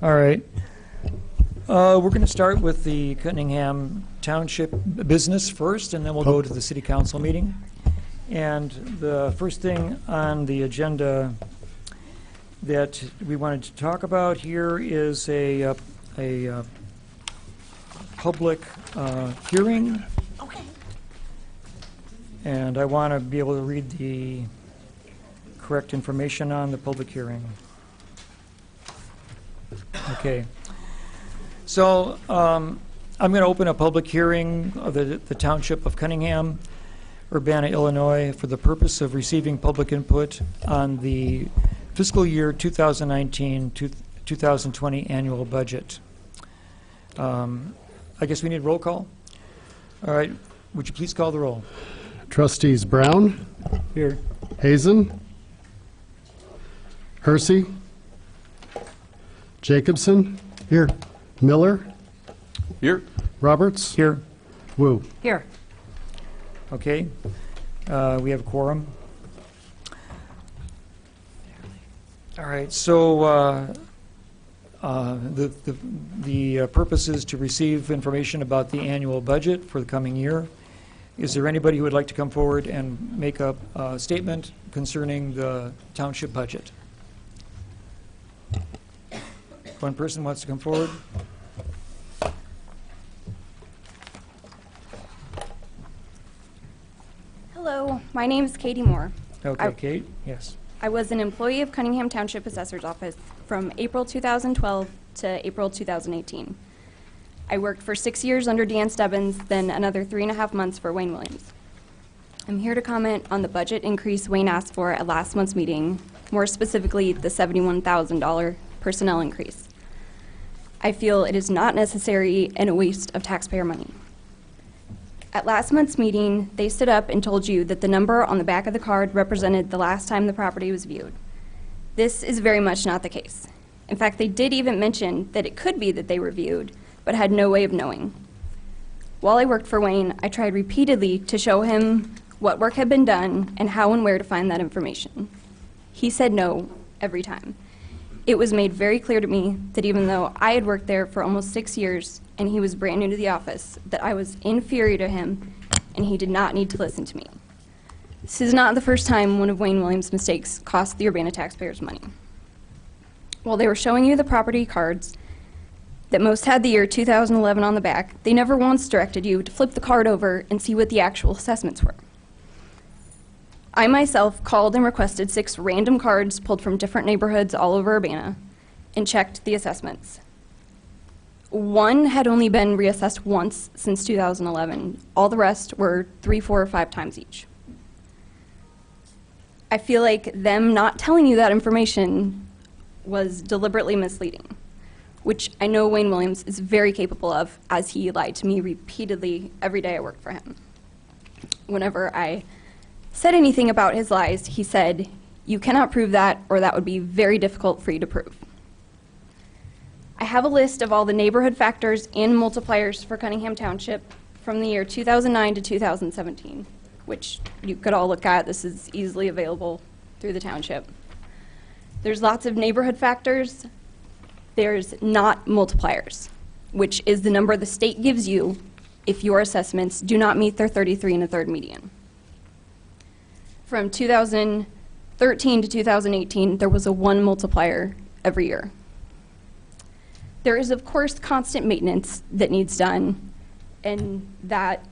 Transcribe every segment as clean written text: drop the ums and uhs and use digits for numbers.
All right. We're going to start with the Cunningham Township business first, and then we'll go to the City Council meeting. And the first thing on the agenda that we wanted to talk about here is a public hearing. Okay. And I want to be able to read the correct information on the public hearing. Okay. So I'm going to open a public hearing of the Township of Cunningham, Urbana, Illinois, for the purpose of receiving public input on the fiscal year 2019-2020 annual budget. I guess we need roll call. All right. Would you please call the roll? Trustees Brown, Here. Hazen, Hersey, Jacobson, Here. Miller, Here. Roberts, Here. Wu. Here. Okay. We have a quorum. All right. So the purpose is to receive information about the annual budget for the coming year. Is there anybody who would like to come forward and make a statement concerning the township budget? One person wants to come forward. Hello, my name is Katie Moore. Okay, Kate. Yes. I was an employee of Cunningham Township Assessor's Office from April 2012 to April 2018. I worked for 6 years under Dan Stebbins, then another 3.5 months for Wayne Williams. I'm here to comment on the budget increase Wayne asked for at last month's meeting, more specifically the $71,000 personnel increase. I feel it is not necessary and a waste of taxpayer money. At last month's meeting, they stood up and told you that the number on the back of the card represented the last time the property was viewed. This is very much not the case. In fact, they did even mention that it could be that they were viewed, but had no way of knowing. While I worked for Wayne, I tried repeatedly to show him what work had been done and how and where to find that information. He said no every time. It was made very clear to me that even though I had worked there for almost 6 years and he was brand new to the office, that I was inferior to him and he did not need to listen to me. This is not the first time one of Wayne Williams' mistakes cost the Urbana taxpayers money. While they were showing you the property cards that most had the year 2011 on the back, they never once directed you to flip the card over and see what the actual assessments were. I myself called and requested 6 random cards pulled from different neighborhoods all over Urbana and checked the assessments. One had only been reassessed once since 2011. All the rest were 3, 4, or 5 times each. I feel like them not telling you that information was deliberately misleading, which I know Wayne Williams is very capable of, as he lied to me repeatedly every day I worked for him. Whenever I said anything about his lies, he said, "You cannot prove that, or that would be very difficult for you to prove." I have a list of all the neighborhood factors and multipliers for Cunningham Township from the year 2009 to 2017, which you could all look at. This is easily available through the township. There's lots of neighborhood factors. There's not multipliers, which is the number the state gives you if your assessments do not meet their 33 1/3 median. From 2013 to 2018, there was a 1 multiplier every year. There is, of course, constant maintenance that needs done, and that,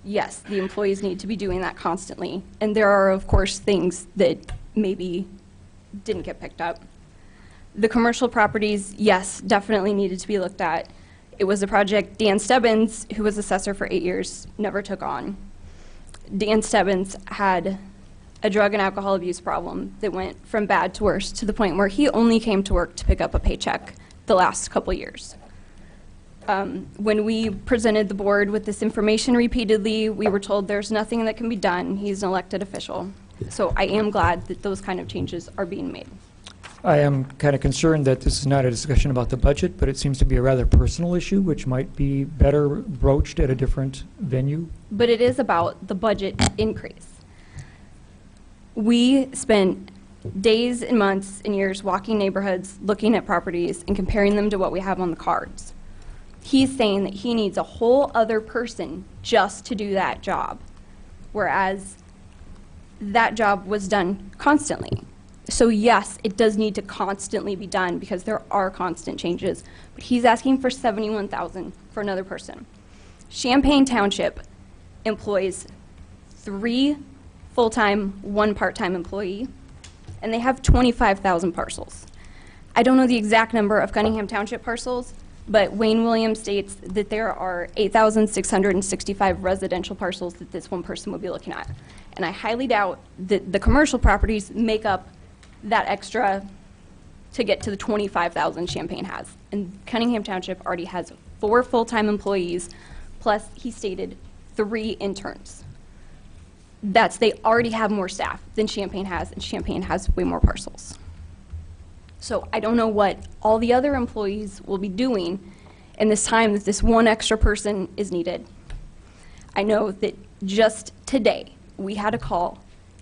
yes, the employees need to be doing that constantly. And there are, of course, things that maybe didn't get picked up. The commercial properties, yes, definitely needed to be looked at. It was a project Dan Stebbins, who was assessor for 8 years, never took on. Dan Stebbins had a drug and alcohol abuse problem that went from bad to worse to the point where he only came to work to pick up a paycheck the last couple years. When we presented the board with this information repeatedly, we were told there's nothing that can be done. He's an elected official. So I am glad that those kind of changes are being made. I am kind of concerned that this is not a discussion about the budget, but it seems to be a rather personal issue, which might be better broached at a different venue. But it is about the budget increase. We spent days and months and years walking neighborhoods, looking at properties, and comparing them to what we have on the cards. He's saying that he needs a whole other person just to do that job, whereas that job was done constantly. So yes, it does need to constantly be done because there are constant changes, but he's asking for $71,000 for another person. Champaign Township employs 3 full-time, 1 part-time employee, and they have 25,000 parcels. I don't know the exact number of Cunningham Township parcels, but Wayne Williams states that there are 8,665 residential parcels that this one person will be looking at. And I highly doubt that the commercial properties make up that extra to get to the 25,000 Champaign has. And Cunningham Township already has 4 full-time employees, plus he stated 3 interns. They already have more staff than Champaign has, and Champaign has way more parcels. So I don't know what all the other employees will be doing in this time that this one extra person is needed. I know that just today, we had a call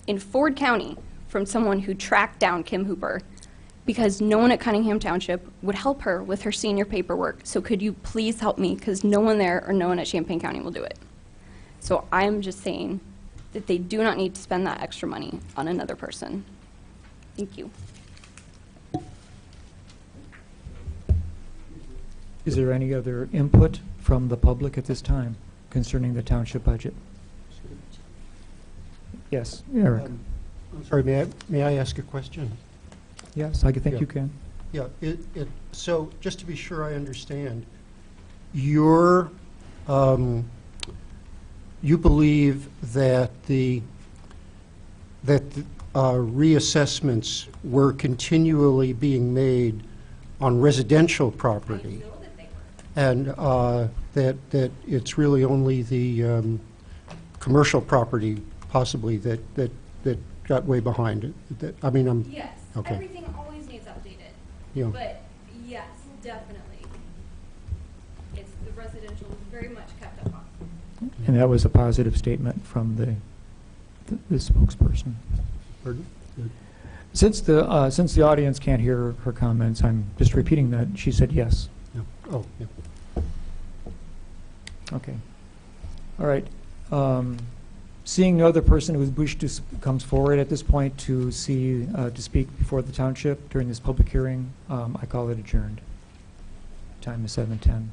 in Ford County from someone who tracked down Kim Hooper because no one at Cunningham Township would help her with her senior paperwork. So could you please help me, because no one there or no one at Champaign County will do it. So I'm just saying that they do not need to spend that extra money on another person. Thank you. Is there any other input from the public at this time concerning the township budget? Yes, Eric. I'm sorry, may I ask a question? Yes, I think Yeah. you can. Yeah, so just to be sure I understand, you believe that the reassessments were continually being made on residential property? And that it's really only the commercial property possibly that got way behind it? I mean, Yes, okay. everything always needs updated. Yeah. But yes, definitely. It's the residential is very much kept up on. And that was a positive statement from the spokesperson. Pardon? Since the audience can't hear her comments, I'm just repeating that. She said yes. Yeah. Oh, yeah. Okay. All right. Seeing no other person who wishes to comes forward at this point to speak before the township during this public hearing, I call it adjourned. Time is 7:10.